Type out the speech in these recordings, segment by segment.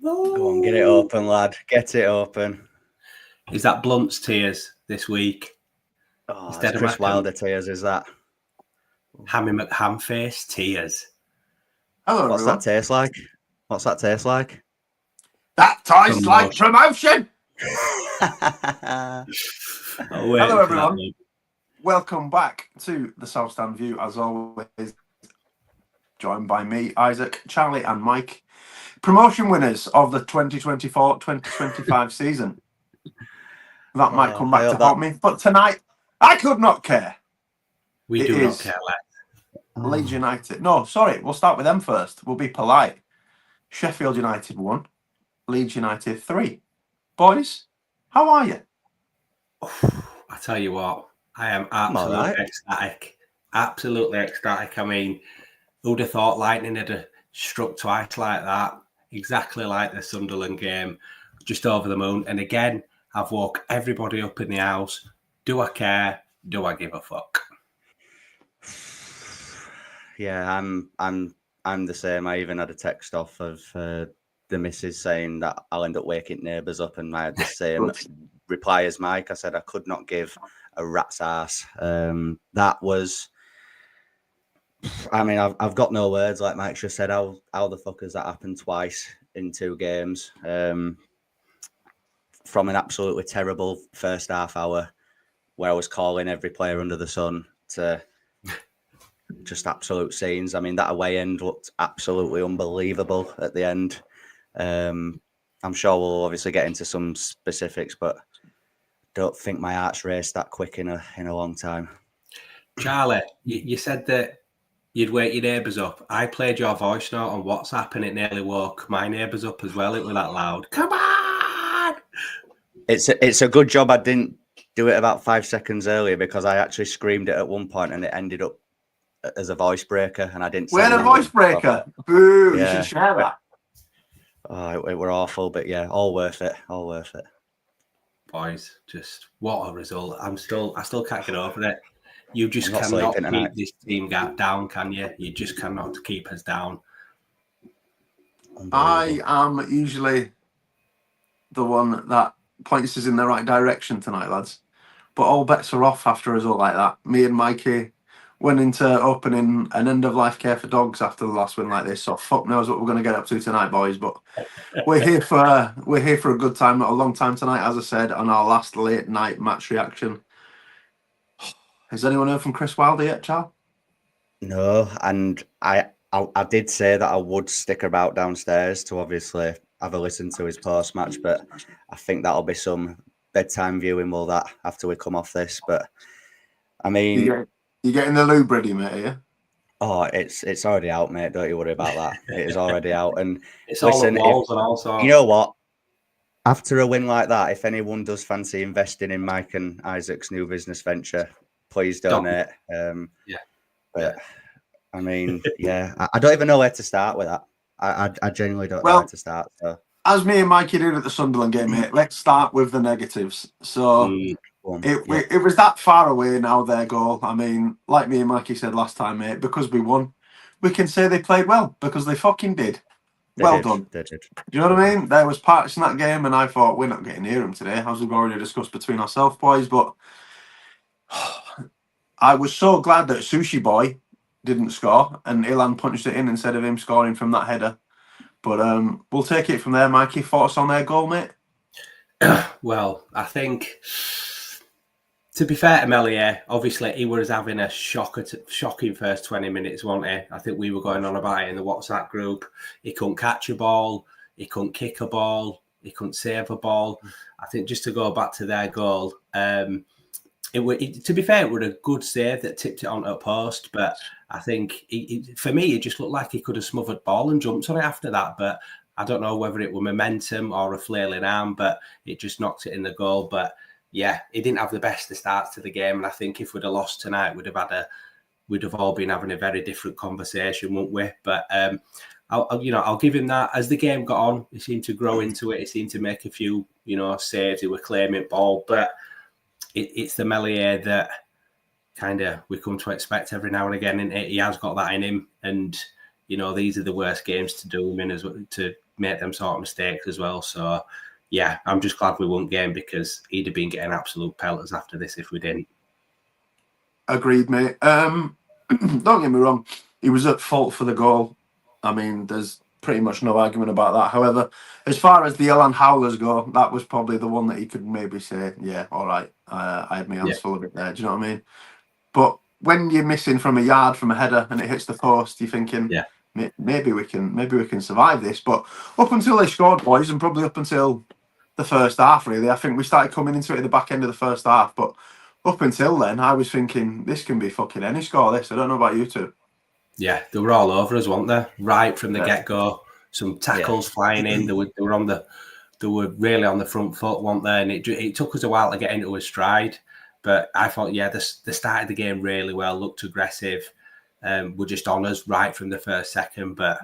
Go on, get it open, lad. Get it open. Is that Blunt's tears this week? Oh, it's Chris Wilder tears, is that? Hammy McHamface tears. Hello, What's everyone. that taste like? What's that taste like? That tastes like promotion! Hello, everyone. Welcome back to the South Stand View, as always. Joined by me, Isaac, Charlie and Mike. Promotion winners of the 2024-2025 season. That might come back to haunt me, but tonight, I could not care. We do not care less. Leeds United. No, sorry, we'll start with them first. We'll be polite. Sheffield United 1, Leeds United 3. Boys, how are you? I tell you what, I am absolutely ecstatic. Absolutely ecstatic. I mean, who'd have thought lightning had struck twice like that? Exactly like the Sunderland game. Just over the moon. And again, I've woke everybody up in the house. Do I care? Do I give a fuck? Yeah, I'm the same. I even had a text off of the missus saying that I'll end up waking neighbours up, and I had the same reply as Mike. I said I could not give a rat's ass. That was, I mean, I've got no words. Like Mike just said, how the fuck has that happened twice in 2 games? From an absolutely terrible first half hour where I was calling every player under the sun to just absolute scenes. I mean, that away end looked absolutely unbelievable at the end. I'm sure we'll obviously get into some specifics, but don't think my heart's raced that quick in a long time. Charlie, you said that you'd wake your neighbours up. I played your voice note on WhatsApp and it nearly woke my neighbours up as well. It was that loud. Come on! It's a good job I didn't do it about 5 seconds earlier, because I actually screamed it at one point and it ended up as a voice breaker, and I didn't. We had a voice breaker. Boo! Yeah. You should share that. Oh, it were awful, but yeah, all worth it. All worth it. Boys, just what a result! I still can't get over it. You just cannot keep this team down, can you? You just cannot keep us down. I am usually the one that points us in the right direction tonight, lads. But all bets are off after a result like that. Me and Mikey went into opening an end-of-life care for dogs after the last win like this. So fuck knows what we're going to get up to tonight, boys. But we're here for a good time, not a long time tonight, as I said, on our last late night match reaction. Has anyone heard from Chris Wilder yet, Charles? No, and I did say that I would stick about downstairs to obviously have a listen to his post-match, but I think that'll be some bedtime viewing, will that, after we come off this. But I mean, you getting the lube ready, mate? Are you? Oh, it's already out, mate. Don't you worry about that. It is already out. And it's listen, all walls and all sorts. You know what? After a win like that, if anyone does fancy investing in Mike and Isaac's new business venture, please donate. But I mean, yeah, I don't even know where to start with that. I genuinely don't know where to start. So. As me and Mikey did at the Sunderland game, mate, let's start with the negatives. So it was that far away now, their goal. I mean, like me and Mikey said last time, mate, because we won, we can say they played well, because they fucking did. Well done. They did. Do you know what I mean? There was parts in that game, and I thought, we're not getting near them today, as we've already discussed between ourselves, boys. But I was so glad that Sushi Boy didn't score, and Ilan punched it in instead of him scoring from that header. But we'll take it from there, Mikey. Thoughts on their goal, mate? Well, I think, to be fair to Melier, obviously he was having a shocking first 20 minutes, wasn't he? I think we were going on about it in the WhatsApp group. He couldn't catch a ball. He couldn't kick a ball. He couldn't save a ball. I think just to go back to their goal, to be fair, it was a good save that tipped it onto a post, but I think for me, it just looked like he could have smothered ball and jumped on it after that. But I don't know whether it was momentum or a flailing arm, but it just knocked it in the goal. But yeah, he didn't have the best of starts to the game, and I think if we'd have lost tonight, we'd have all been having a very different conversation, wouldn't we? But I'll give him that. As the game got on, he seemed to grow into it. He seemed to make a few, saves. He were claiming ball, but it's the Melier that kind of we come to expect every now and again, and he has got that in him. And these are the worst games to do them in, to make them sort of mistakes as well. So, yeah, I'm just glad we won game, because he'd have been getting absolute pelters after this if we didn't. Agreed, mate. Don't get me wrong, he was at fault for the goal. I mean, there's pretty much no argument about that. However, as far as the Elan Howlers go, that was probably the one that he could maybe say, yeah, all right, I had my hands full of it there. Do you know what I mean? But when you're missing from a yard from a header and it hits the post, you're thinking, maybe we can survive this. But up until they scored, boys, and probably up until the first half, really, I think we started coming into it at the back end of the first half. But up until then, I was thinking, this can be fucking any score, this. I don't know about you two. Yeah, they were all over us, weren't they? Right from the get-go. Some tackles flying in. They were really on the front foot, weren't they? And it took us a while to get into a stride. But I thought, they started the game really well, looked aggressive. Were just on us right from the first second. But,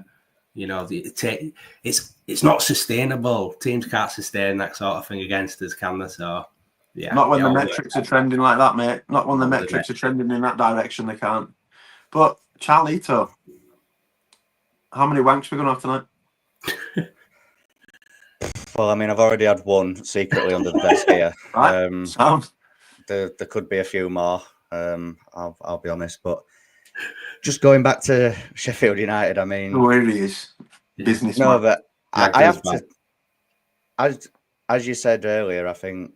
it's not sustainable. Teams can't sustain that sort of thing against us, can they? So, yeah. Not when the metrics are trending like that, mate. Not when the metrics are trending in that direction, they can't. But, Charlito, how many wanks are we going to have tonight? Well, I mean, I've already had one secretly under the desk here. Right. Sound. There could be a few more. I'll be honest, but just going back to Sheffield United, I mean, where he is, business. No, but I have to. As you said earlier, I think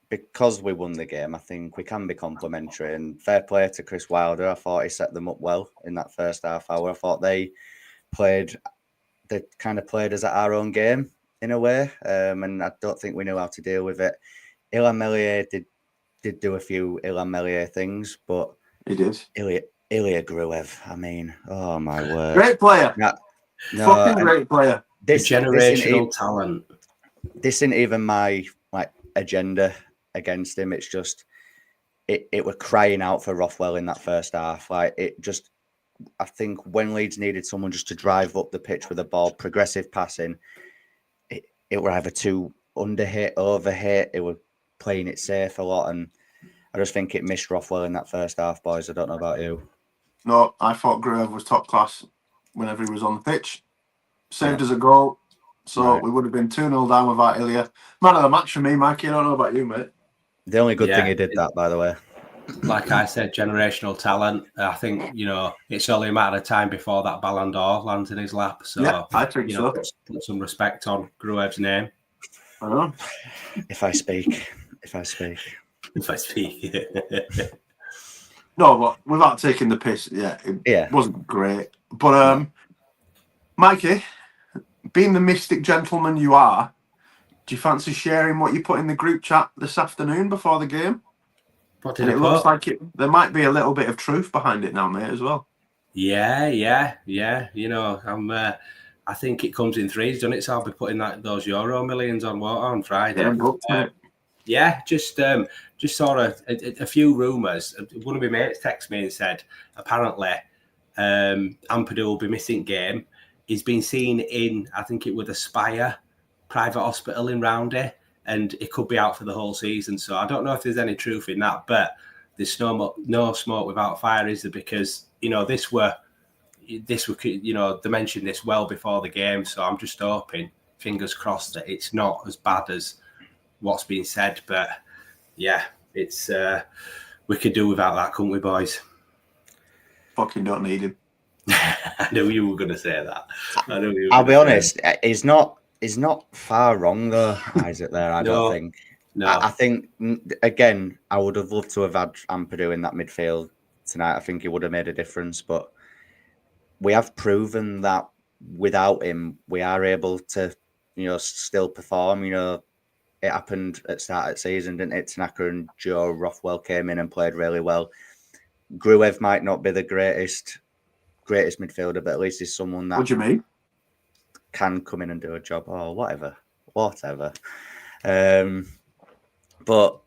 because we won the game, I think we can be complimentary, and fair play to Chris Wilder. I thought he set them up well in that first half hour. I thought they kind of played us at our own game in a way, and I don't think we knew how to deal with it. Illan Meslier did do a few Illan Meslier things, but he did. Ilya Gruev, I mean, oh my word, great player, fucking great player. This generational talent. This isn't even my agenda against him. It's just it were crying out for Rothwell in that first half. I think when Leeds needed someone just to drive up the pitch with the ball, progressive passing, it were either too underhit, overhit. It were playing it safe a lot, and I just think it missed Rothwell in that first half, boys. I don't know about you. No, I thought Gruev was top class whenever he was on the pitch. Saved us a goal, so we would have been 2-0 down without Ilya. Man of the match for me, Mikey. I don't know about you, mate. The only good thing he did that, by the way. Like I said, generational talent. I think, it's only a matter of time before that Ballon d'Or lands in his lap. So, I think so. Put some respect on Gruev's name. I know. If I speak. No, but without taking the piss, it wasn't great. But, Mikey, being the mystic gentleman you are, do you fancy sharing what you put in the group chat this afternoon before the game? What did it looks like there might be a little bit of truth behind it now, mate, as well. Yeah. I think it comes in threes, doesn't it? So I'll be putting those Euro millions on Friday. Just sort of a few rumours. One of my mates texted me and said, apparently, Ampadu will be missing game. He's been seen in, I think it was the Spire private hospital in Roundy, and it could be out for the whole season. So I don't know if there's any truth in that, but there's no smoke without fire, is there? Because, this were, they mentioned this well before the game. So I'm just hoping, fingers crossed, that it's not as bad as what's been said. But yeah, it's we could do without that, couldn't we, boys? Fucking don't need him. I knew you were going to say that. I'll be honest, he's not far wrong though, Isaac. There, I don't think. No, I think again, I would have loved to have had Ampadu in that midfield tonight. I think it would have made a difference, but we have proven that without him, we are able to, still perform. It happened at start of season, didn't it? Tanaka and Joe Rothwell came in and played really well. Gruev might not be the greatest midfielder, but at least he's someone that. What do you mean? Can come in and do a job or whatever. But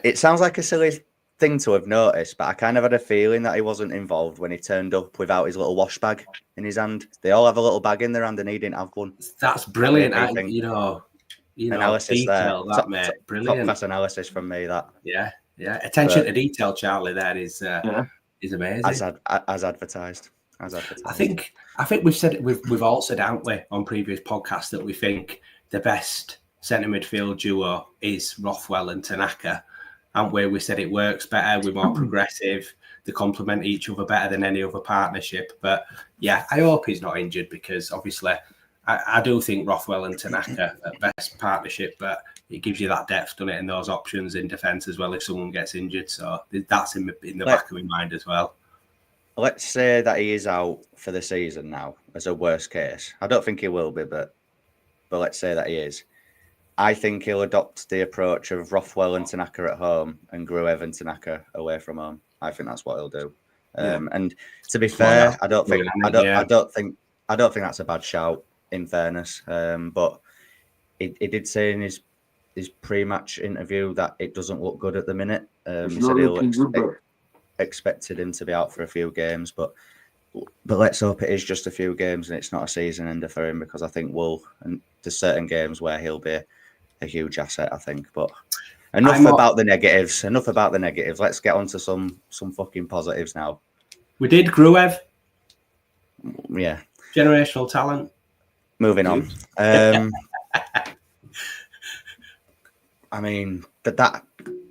it sounds like a silly thing to have noticed, but I kind of had a feeling that he wasn't involved when he turned up without his little wash bag in his hand. They all have a little bag in their hand and he didn't have one. That's brilliant. Analysis detail, there. That, mate. Brilliant. Top class analysis from me, that. Yeah. Attention to detail, Charlie, there is amazing. As advertised. as advertised. I think we've said it. We've all said, haven't we, on previous podcasts, that we think the best centre midfield duo is Rothwell and Tanaka, and where we said it works better, we're more progressive, they complement each other better than any other partnership. But yeah, I hope he's not injured, because obviously I do think Rothwell and Tanaka are best partnership, but it gives you that depth, doesn't it, and those options in defence as well if someone gets injured. So that's in the back of my mind as well. Let's say that he is out for the season now, as a worst case. I don't think he will be, but let's say that he is. I think he'll adopt the approach of Rothwell and Tanaka at home and Gruev and Tanaka away from home. I think that's what he'll do. And to be fair, I don't think that's a bad shout, in fairness. But he did say in his pre-match interview that it doesn't look good at the minute. He said he'll expected him to be out for a few games, but let's hope it is just a few games and it's not a season ender for him, because I think there's certain games where he'll be a huge asset, I think. But enough about the negatives. Let's get on to some fucking positives now. We did Gruev. Yeah. Generational talent. Moving on. I mean, that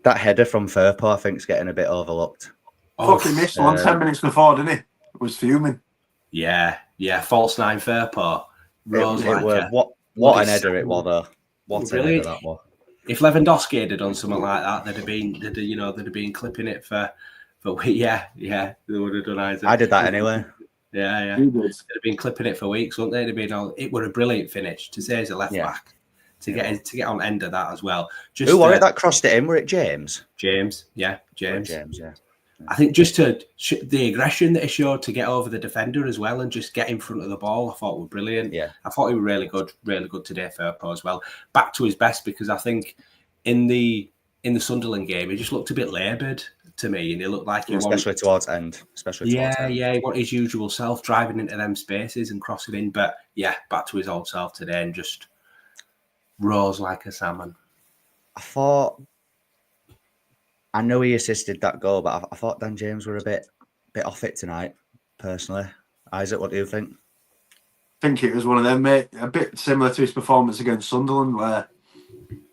header from Firpo, I think, is getting a bit overlooked. Fucking missed one 10 minutes before, didn't he? It was fuming. Yeah. False 9 Firpo. What an header it was, though. What an header that was. If Lewandowski had done something like that, they'd have been clipping it for yeah, they would have done either. I did that anyway. Yeah. They'd have been clipping it for weeks, wouldn't they? It were a brilliant finish to say as a left back. To get on end of that as well. Who was it that crossed it in? Were it James? James, yeah. James, yeah. I think just the aggression that he showed to get over the defender as well and just get in front of the ball, I thought were brilliant. Yeah. I thought he was really good today, Firpo as well. Back to his best, because I think in the Sunderland game, he just looked a bit laboured to me, and he looked like especially towards end. He wanted his usual self, driving into them spaces and crossing in. But yeah, back to his old self today and just rose like a salmon. I know he assisted that goal, but I thought Dan James were a bit off it tonight, personally. Isaac, what do you think? I think it was one of them, mate. A bit similar to his performance against Sunderland, where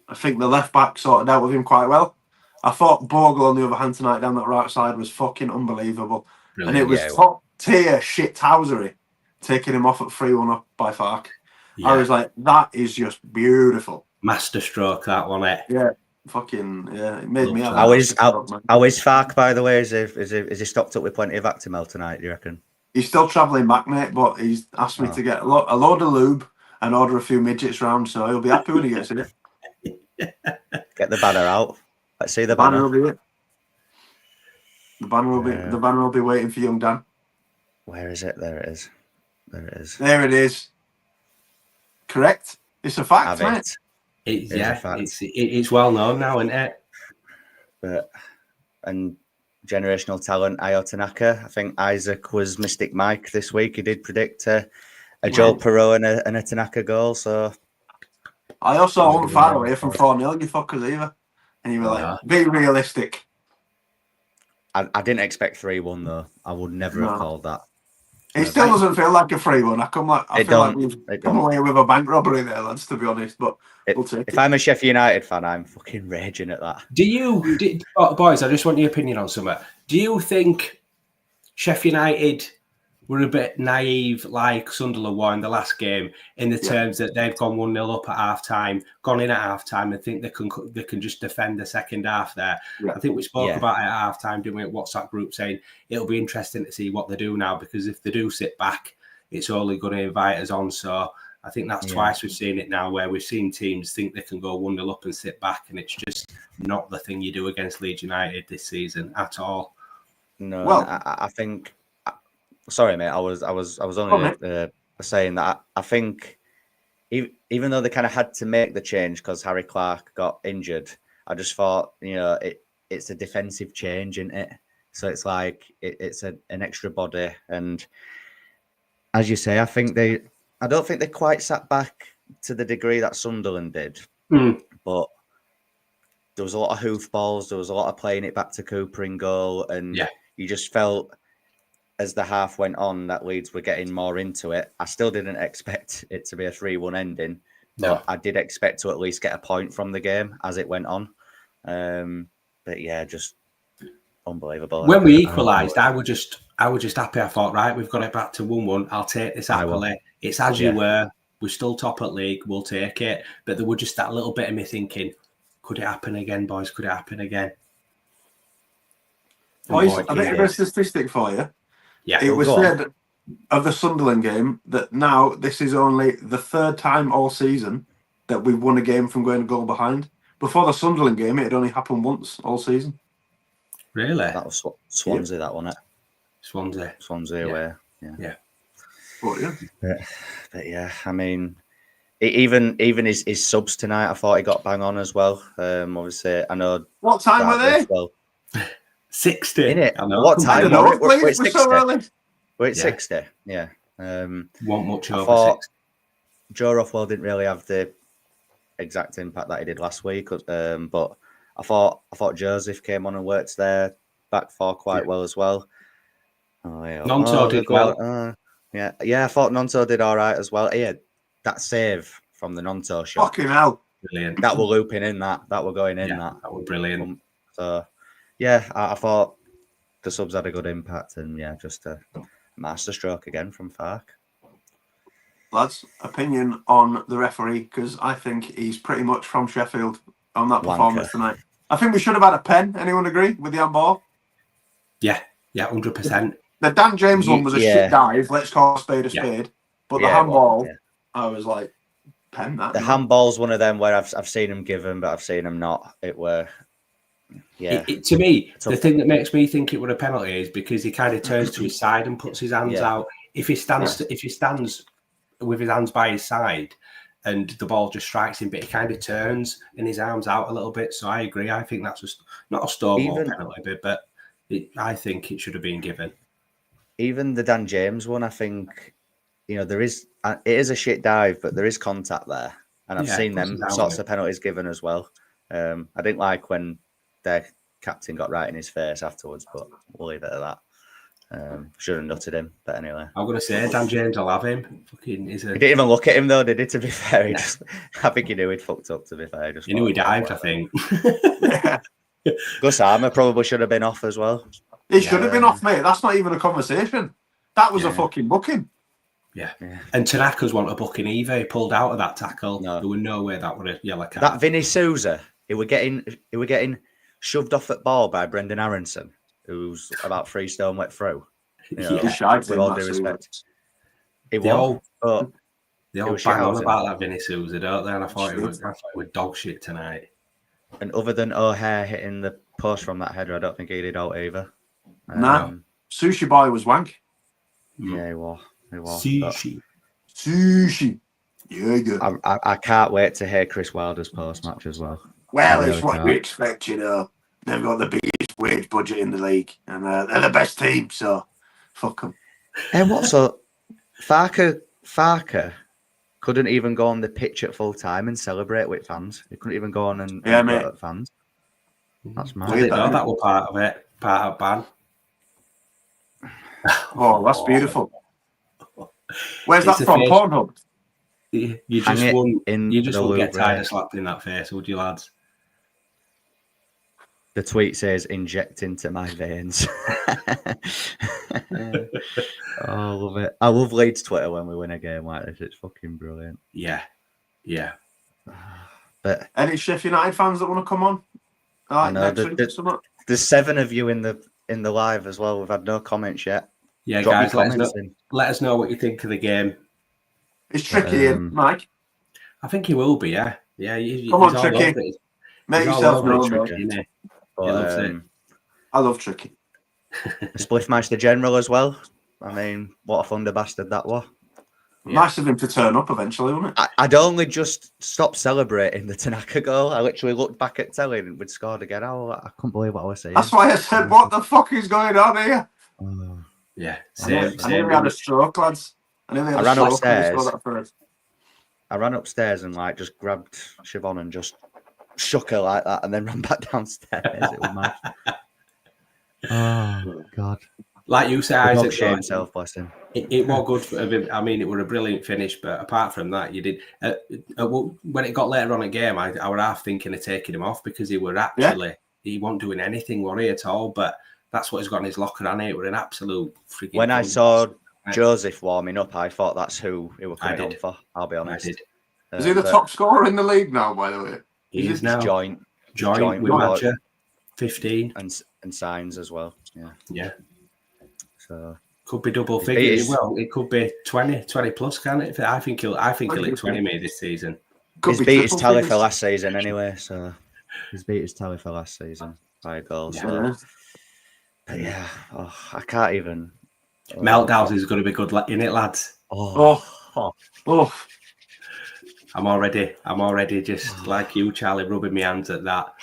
I think the left back sorted out with him quite well. I thought Bogle, on the other hand, tonight down that right side was fucking unbelievable. Brilliant. And it was top tier shithousery, taking him off at 3-1 up by Fark. Yeah. I was like, that is just beautiful. Master stroke, that one, eh? Yeah. Fucking yeah, it made me. How is Fark, by the way? Is he stocked up with plenty of Actimel tonight? Do you reckon? He's still travelling back, mate, but he's asked me to get a load of lube and order a few midgets round, so he'll be happy when he gets it. Get the banner out. Let's see the banner. Will be it. The banner will be waiting for young Dan. Where is it? There it is. There it is. Correct. It's a fact, mate. It's well known now, isn't it? And generational talent, Ayo Tanaka. I think Isaac was Mystic Mike this week. He did predict a Joel Perreault and a Tanaka goal. So I also wasn't far away from 4-0, you fuckers either. And you were like, be realistic. I didn't expect 3-1 though. I would never have called that. It still doesn't feel like a 3-1. I feel like we've come away with a bank robbery there, lads, to be honest. But we'll take it. If I'm a Sheffield United fan, I'm fucking raging at that. Boys, I just want your opinion on something. Do you think Sheffield United were a bit naive, like Sunderland were in the last game, in the terms that they've gone 1-0 up at half-time, gone in at half-time, and think they can just defend the second half there? Yeah. I think we spoke about it at half-time, didn't we, at WhatsApp group, saying it'll be interesting to see what they do now, because if they do sit back, it's only going to invite us on. So I think that's twice we've seen it now, where we've seen teams think they can go 1-0 up and sit back, and it's just not the thing you do against Leeds United this season at all. No, well, I think... Sorry, mate. I was only saying that I think even though they kind of had to make the change because Harry Clark got injured, I just thought it's a defensive change, isn't it? So it's like it's an extra body, and as you say, I don't think they quite sat back to the degree that Sunderland did, but there was a lot of hoofballs, there was a lot of playing it back to Cooper in goal, and you just felt. as the half went on that Leeds were getting more into it. I still didn't expect it to be a 3-1 ending, but I did expect to at least get a point from the game as it went on. But yeah, just unbelievable. When we equalised, I was just happy. I thought, right, we've got it back to 1-1. I'll take this happily. It's as you were. We're still top at league. We'll take it. But there was just that little bit of me thinking, could it happen again, boys? Could it happen again? Boys, I think I've got a statistic for you. Yeah, it was said of the Sunderland game that now this is only the third time all season that we've won a game from going a goal behind. Before the Sunderland game, it had only happened once all season. Really? That was Swansea, that wasn't it? Swansea away. Yeah. But yeah, I mean, even his subs tonight, I thought he got bang on as well. Obviously, I know. What time were they? Well, 60. Innit? I know. What time? We're 60. So early. We're at 60. Yeah. Want much over 60. Joe Rothwell didn't really have the exact impact that he did last week, but I thought Joseph came on and worked their back four quite well as well. Nonto did well. I thought Nonto did all right as well. He had that save from the Nonto shot. Fucking hell. Brilliant. That were looping in that were going in that. That were brilliant. So, yeah, I thought the subs had a good impact, and yeah, just a masterstroke again from Farke. Lads, opinion on the referee, because I think he's pretty much from Sheffield on that performance tonight. I think we should have had a pen. Anyone agree with the handball? Yeah, 100%. The Dan James one was a shit dive. Let's call a spade a spade. But the handball, I was like, pen that. The handball's one of them where I've seen him give him, but I've seen him not. It were, to me, the thing that makes me think it were a penalty is because he kind of turns to his side and puts his hands out. If he stands with his hands by his side and the ball just strikes him, but he kind of turns and his arms out a little bit. So I agree. I think that's just not a stonewall penalty, but I think it should have been given. Even the Dan James one, I think, it is a shit dive, but there is contact there. And I've seen them sorts of penalties given as well. I didn't like when their captain got right in his face afterwards, but we'll leave it at that. Should have nutted him, but anyway. I'm going to say Dan James, I'll have him. He didn't even look at him though, did he? To be fair, I think he knew he'd fucked up. To be fair, he knew he dived. I think. Gus Armour probably should have been off as well. He should have been off, mate. That's not even a conversation. That was a fucking booking. Yeah. And Tanaka's want a booking either. He pulled out of that tackle. No. There was no way that would have yellow card. That Vinny Souza, he were getting shoved off at ball by Brendan Aronson, who's about 3 stone wet through. With all due respect. They all bang on about that Vinny Souza, don't they? And I thought it was dog shit tonight. And other than O'Hare hitting the post from that header, I don't think he did out either. Sushi Boy was wank. Yeah, he was. Sushi. Yeah. I can't wait to hear Chris Wilder's post-match as well. Well, it's what you expect, They've got the biggest wage budget in the league, and they're the best team, so fuck them. And what? So Farke couldn't even go on the pitch at full time and celebrate with fans. He couldn't even go on and at fans. That's mad. I didn't know that was part of it, part of ban. Oh, that's beautiful. Where's that from? Pornhub? You just won't get tired of slapping that face, would you, lads? The tweet says, "Inject into my veins." I love it. I love Leeds Twitter when we win a game like this. It's fucking brilliant. Yeah. But any Sheffield United fans that want to come on? I know there's 7 of you in the live as well. We've had no comments yet. Yeah, guys, let us know what you think of the game. It's tricky, Mike. I think he will be. Yeah. Come on, Tricky. Make yourself known. I love Tricky. Spliffmeister General as well. I mean, what a thunder bastard that was. Nice of him to turn up eventually, wasn't it? I'd only just stopped celebrating the Tanaka goal. I literally looked back at telly and we'd scored again. I couldn't believe what I was saying. That's why I said, what the fuck is going on here? Yeah, I nearly had a stroke, lads. I ran upstairs and just grabbed Siobhan and just shook her like that and then ran back downstairs. It was mad. Oh, God. Like you say, Dog Isaac, shit though, himself, bless him. it was good for him. I mean, it was a brilliant finish, but apart from that, you did. When it got later on in the game, I was half thinking of taking him off because he wasn't doing anything, were he, at all? But that's what he's got in his locker, and it was an absolute freaking. When I saw Joseph warming up, I thought that's who he was coming on for. I'll be honest. Is he the top scorer in the league now? By the way, he is now joint with Matcher, 15 and signs as well. Yeah. So could be double figures. Well, it could be 20 plus, can't it? I think he'll hit 20 me this season. He's beat his tally for last season anyway. So he's beat his tally for last season by a goal. So. But I can't even. Meltdowns is going to be good in it, lads. Oh. I'm already just like you, Charlie, rubbing my hands at that.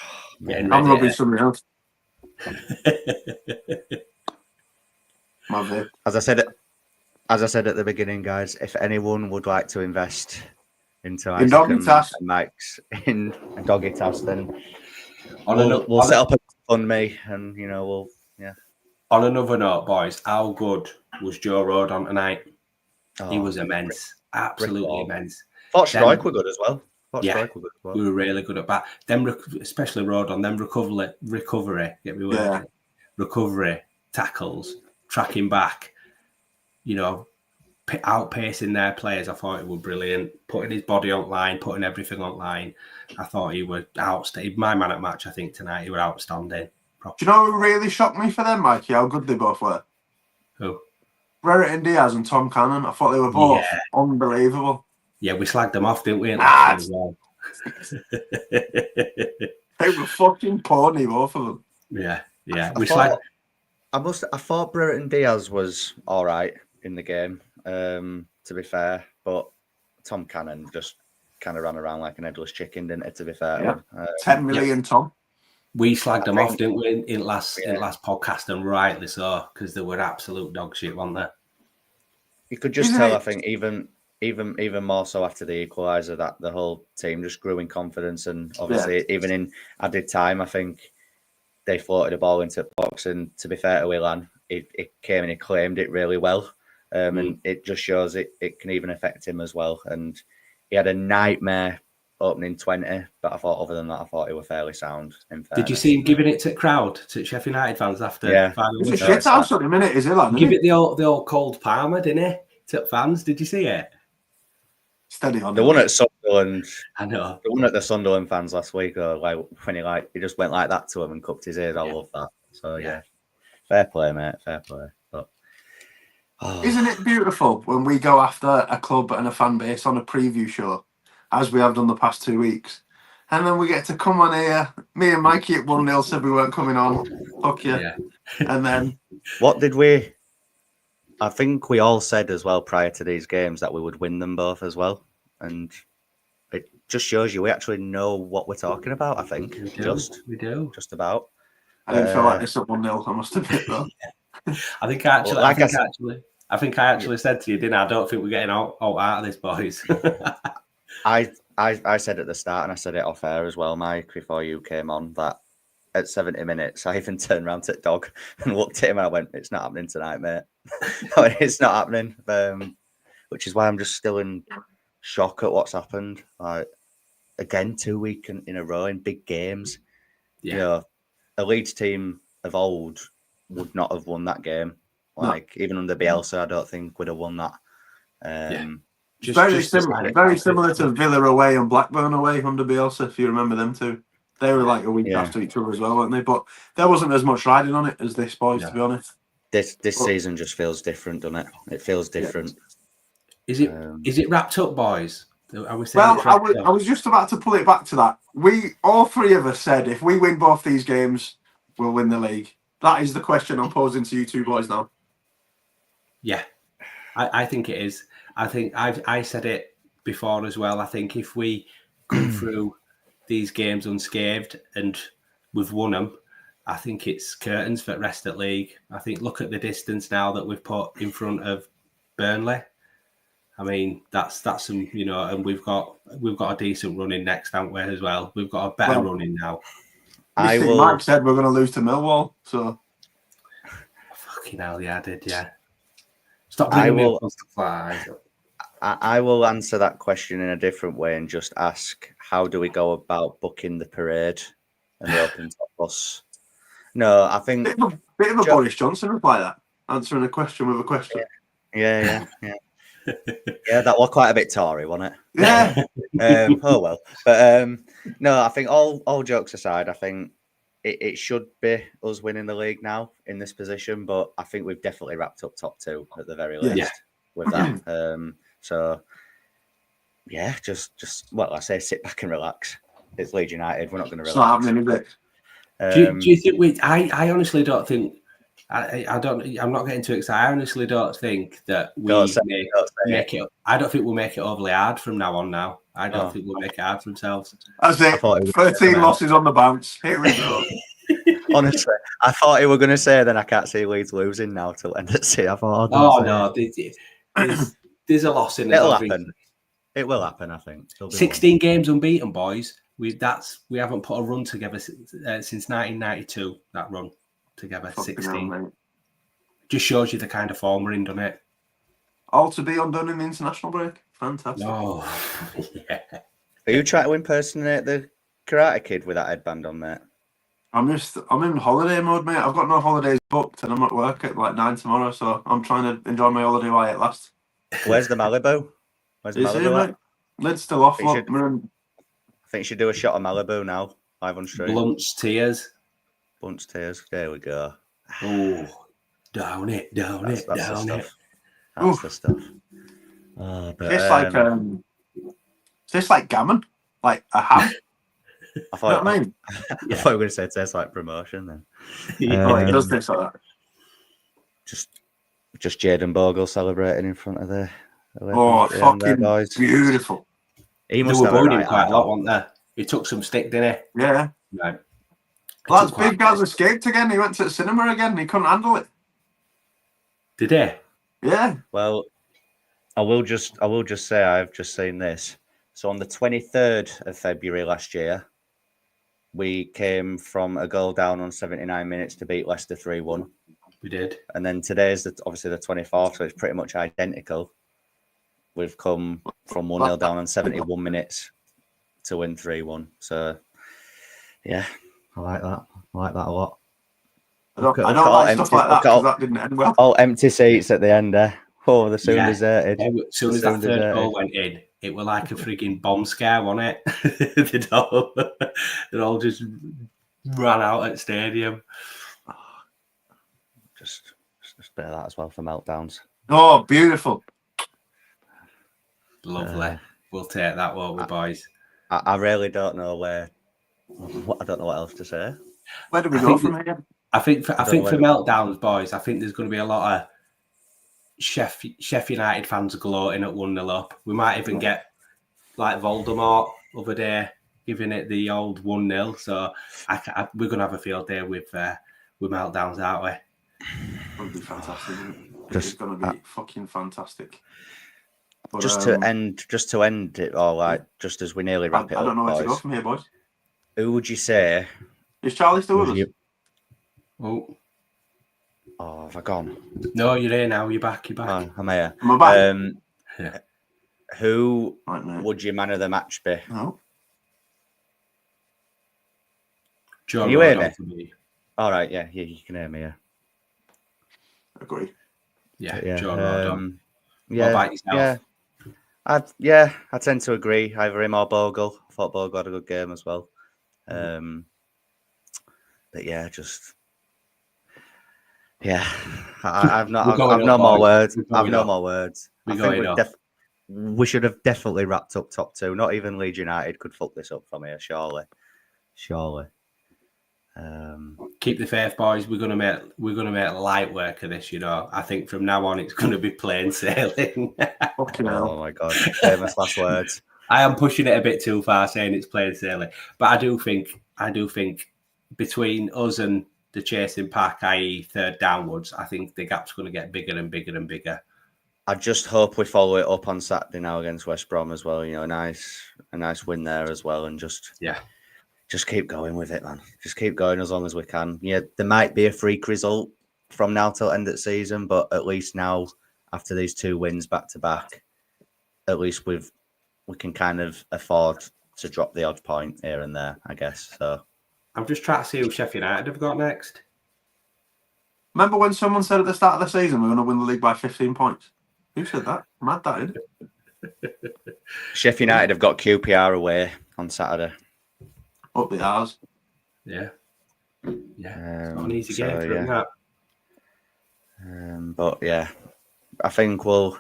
I'm rubbing somebody else. As I said at the beginning, guys, if anyone would like to invest into Isaac and Mike's in a doggy task, then we'll set up a fund me, and we'll. On another note, boys, how good was Joe Road on tonight? He was immense, absolutely immense. Thought Strike were good as well. We were really good at that. Them, especially Road on them recovery. Get me word. Recovery tackles, tracking back. Outpacing their players. I thought it was brilliant. Putting his body online, putting everything online. I thought he was outstanding. My man at match, I think tonight he was outstanding. Do you know who really shocked me for them, Mikey? How good they both were. Who? Brereton Diaz and Tom Cannon. I thought they were both unbelievable. Yeah, we slagged them off, didn't we? They were fucking pony, both of them. Yeah. I thought Brereton Diaz was all right in the game, to be fair, but Tom Cannon just kind of ran around like an headless chicken, didn't it, to be fair? 10 million, Tom. We slagged them off, didn't we, in last podcast, and rightly so, because they were absolute dog shit, weren't they? You could just tell, I think, even more so after the equaliser, that the whole team just grew in confidence, and obviously even in added time, I think they floated the ball into the box, and to be fair to Ilan, it came and he claimed it really well, and it just shows it can even affect him as well, and he had a nightmare opening 20, but I thought other than that, I thought he was fairly sound. Did you see him giving it to the crowd, to Sheffield United fans after? It's a shit house at the minute, is it? Give it the old cold Palmer, didn't he? To fans, did you see it? Steady on. The one at Sunderland. I know. The one at the Sunderland fans last week, when he just went like that to him and cupped his ears. I love that. So fair play, mate. Fair play. But isn't it beautiful when we go after a club and a fan base on a preview show, as we have done the past 2 weeks, and then we get to come on here? Me and Mikey at 1-0 said we weren't coming on. Fuck you. Yeah. And then what did we? I think we all said as well prior to these games that we would win them both as well, and it just shows you we actually know what we're talking about. I think we do just about. I didn't feel like this at 1-0. I must admit though. I think I actually said to you, didn't I? I don't think we're getting out of this, boys. I said at the start, and I said it off air as well, Mike, before you came on, that at 70 minutes, I even turned around to the dog and looked at him and I went, "It's not happening tonight, mate." It's not happening. Which is why I'm just still in shock at what's happened. Like, again, 2 weeks in a row in big games. Yeah. A Leeds team of old would not have won that game. Even under Bielsa, I don't think would have won that. Very similar to Villa away and Blackburn away under Bielsa, if you remember them two. They were like a week after each other as well, weren't they? But there wasn't as much riding on it as this, boys, to be honest. This season just feels different, doesn't it? It feels different. Is it wrapped up, boys? I was just about to pull it back to that. All three of us said if we win both these games, we'll win the league. That is the question I'm posing to you two boys now. Yeah, I think it is. I think I said it before as well. I think if we come through these games unscathed and we've won them, I think it's curtains for the rest of the league. I think look at the distance now that we've put in front of Burnley. I mean, that's some, and we've got a decent run in next, haven't we, as well? We've got a better run in now. Mike said we're going to lose to Millwall, so Fucking hell, yeah, I did, yeah. Stop I bringing me will- up on stuff like that. I will answer that question in a different way and just ask, how do we go about booking the parade and the open top bus? No, I think Bit of a Jo- Boris Johnson reply that. Answering a question with a question. yeah. Yeah, that was quite a bit Tory, wasn't it? Yeah. Oh well. But no, I think all jokes aside, I think it should be us winning the league now in this position, but I think we've definitely wrapped up top 2 at the very least Yeah. with that. So yeah, just well, I say sit back and relax. It's Leeds United. We're not going to It's not relax. happening, is it? Do you think we? I honestly don't think. I don't. I'm not getting too excited. I honestly don't think that we Don't say make it. I don't think we'll make it overly hard from now on. Now I don't think we'll make it hard for themselves. That's I it. thought it was 13 losses on the bounce. Here we go. Honestly, I thought you were going to say then I can't see Leeds losing now till end of the season. I thought, Oh no, there's a loss in it. It'll happen. It will happen, I think. 16 games unbeaten, boys. We haven't put a run together since 1992. That run together, Fucking 16. hell, mate. Just shows you the kind of form we're in, doesn't it? All to be undone in the international break. Fantastic. Oh, yeah. Are you trying to impersonate the Karate Kid with that headband on, mate? I'm in holiday mode, mate. I've got no holidays booked and I'm at work at like 9 tomorrow, so I'm trying to enjoy my holiday while it lasts. Where's the Malibu? Where's the Is Malibu? it, mate? Lid's still off. You should- I think you should do a shot of Malibu now. 5 on street. Blunt's tears. Bunch tears. There we go. Oh, down it. That's the Down it. stuff. That's the stuff. Oh, but, tastes like gammon, like a ham. I You know thought, what I mean? I thought you were going to say it tastes like promotion then. It does taste like that. Just Jaden Bogle celebrating in front of the Oh, fucking boys. beautiful. He They must were have a booing him right quite a hand. lot, weren't they? He took some stick, didn't Yeah. he? Right. Lads, Big Gaz escaped again. He went to the cinema again. He couldn't handle it. Did he? Yeah. Well, I will just say I've just seen this. So on the 23rd of February last year, we came from a goal down on 79 minutes to beat Leicester 3-1. We did. And then today's obviously the 24th, so it's pretty much identical. We've come from 1-0 down on 71 minutes to win 3-1. So, yeah, I like that. I like that a lot. I don't Look at like all stuff like that look at all- because that didn't end well. All empty seats at the end there. Oh, the soon Yeah. deserted. As soon as that third goal went in, it was like a freaking bomb scare, wasn't it? They all just ran out at stadium. Just a bit of that as well for meltdowns. Oh, beautiful. Lovely. We'll take that, won't we, boys? I really don't know where. I don't know what else to say. Where do we I go think from here? I think for know where- meltdowns, boys, I think there's going to be a lot of Sheffield United fans gloating at 1-0 up. We might even get like Voldemort other day giving it the old 1-0. So we're going to have a field day with meltdowns, aren't we? It's going to be fantastic. Just- It's going to be fucking fantastic. But, Just to end it all, like just as we nearly wrap it I up, don't know where to go boys. from here, boys. Who would you say? Is Charlie still with us? Oh, Oh, have I gone? no, you're here now. You're back. You're back. Oh, I'm here. Am I back? Yeah. Who Right, mate. would your man of the match be? No. Joe Can you hear Rodon me? for me. All right, yeah, you can hear me. Agree. Yeah, Joe Rodon. Yeah, What about yourself? I tend to agree. Either him or Bogle. I thought Bogle had a good game as well. But yeah, I've no more words. I've no more words. I think we should have definitely wrapped up top 2. Not even Leeds United could fuck this up from here. Surely. Keep the faith, boys. We're gonna make light work of this. You know, I think from now on it's gonna be plain sailing. Fucking Oh hell. my god! Famous last words. I am pushing it a bit too far, saying it's plain sailing, but I do think between us and the chasing pack, i.e., third downwards, I think the gap's going to get bigger and bigger and bigger. I just hope we follow it up on Saturday now against West Brom as well. You know, a nice win there as well, and just keep going with it, man. Just keep going as long as we can. Yeah, there might be a freak result from now till end of the season, but at least now, after these 2 wins back to back, at least we can kind of afford to drop the odd point here and there, I guess. So I'm just trying to see who Sheffield United have got next. Remember when someone said at the start of the season we're going to win the league by 15 points? Who said that? Mad, that, isn't it? Sheffield United have got QPR away on Saturday. Up the ours. Yeah. Yeah. It's not an easy game for them, that. But yeah, I think we'll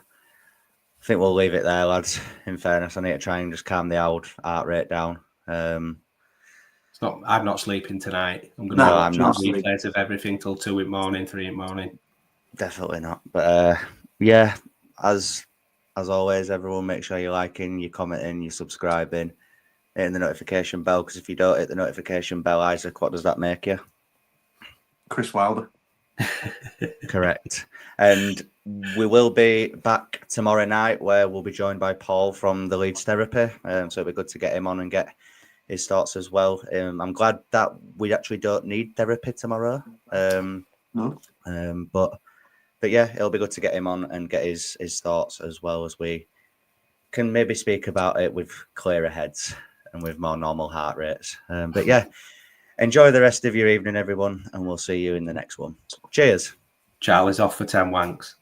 leave it there, lads. In fairness, I need to try and just calm the old heart rate down. It's not. I'm not sleeping tonight. I'm going to I'm not replays of everything till 2 in the morning, 3 in the morning. Definitely not. But yeah, as always, everyone, make sure you're liking, you're commenting, you're subscribing, hitting the notification bell. Because if you don't hit the notification bell, Isaac, what does that make you? Chris Wilder. Correct. And we will be back tomorrow night, where we'll be joined by Paul from the Leeds Therapy. So it'll be good to get him on and get his thoughts as well. I'm glad that we actually don't need therapy tomorrow. No. But yeah, it'll be good to get him on and get his thoughts, as well as we can maybe speak about it with clearer heads and with more normal heart rates. But yeah, enjoy the rest of your evening, everyone, and we'll see you in the next one. Cheers. Charlie's off for 10 wanks.